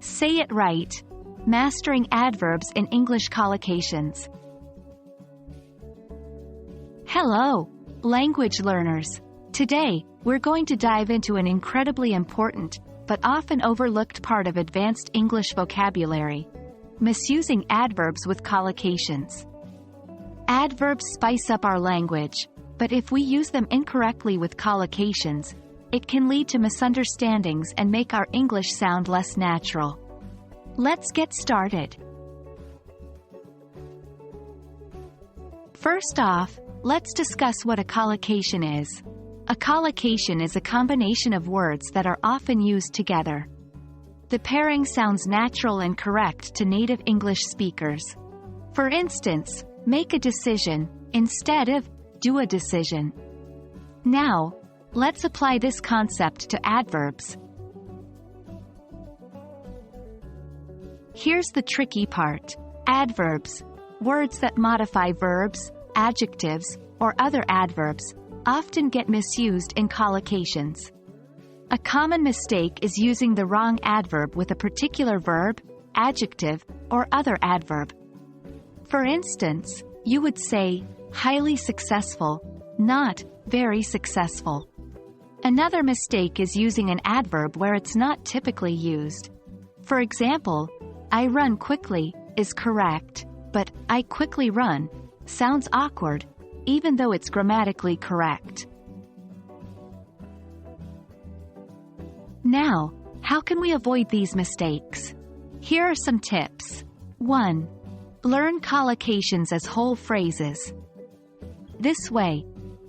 Say it right. Mastering adverbs in English collocations. Hello, language learners. Today, we're going to dive into an incredibly important, but often overlooked part of advanced English vocabulary: misusing adverbs with collocations. Adverbs spice up our language, but if we use them incorrectly with collocations, it can lead to misunderstandings and make our English sound less natural. Let's get started. First off, let's discuss what a collocation is. A collocation is a combination of words that are often used together. The pairing sounds natural and correct to native English speakers. For instance, make a decision instead of do a decision. Now, let's apply this concept to adverbs. Here's the tricky part. Adverbs, words that modify verbs, adjectives, or other adverbs, often get misused in collocations. A common mistake is using the wrong adverb with a particular verb, adjective, or other adverb. For instance, you would say, highly successful, not very successful. Another mistake is using an adverb where it's not typically used. For example, I run quickly is correct, but I quickly run sounds awkward, even though it's grammatically correct. Now, how can we avoid these mistakes? Here are some tips. 1. Learn collocations as whole phrases. This way,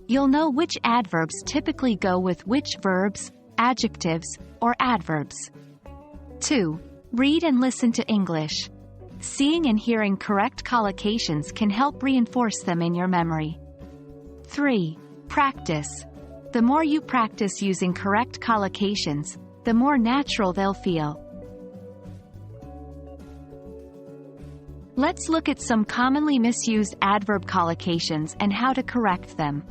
you'll know which adverbs typically go with which verbs, adjectives, or adverbs. 2. Read and listen to English. Seeing and hearing correct collocations can help reinforce them in your memory. 3. Practice. The more you practice using correct collocations, the more natural they'll feel. Let's look at some commonly misused adverb collocations and how to correct them.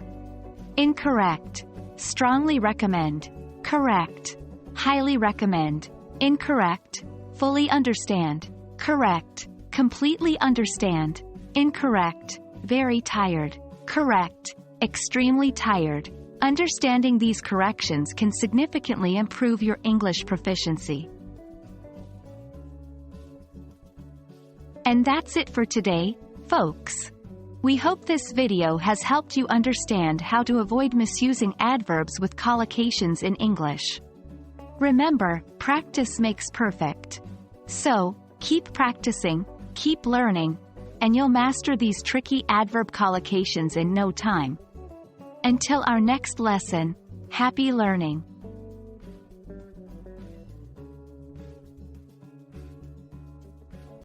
Incorrect. Strongly recommend. Correct. Highly recommend. Incorrect. Fully understand. Correct. Completely understand. Incorrect. Very tired. Correct. Extremely tired. Understanding these corrections can significantly improve your English proficiency. And that's it for today, folks. We hope this video has helped you understand how to avoid misusing adverbs with collocations in English. Remember, practice makes perfect. So, keep practicing, keep learning, and you'll master these tricky adverb collocations in no time. Until our next lesson, happy learning!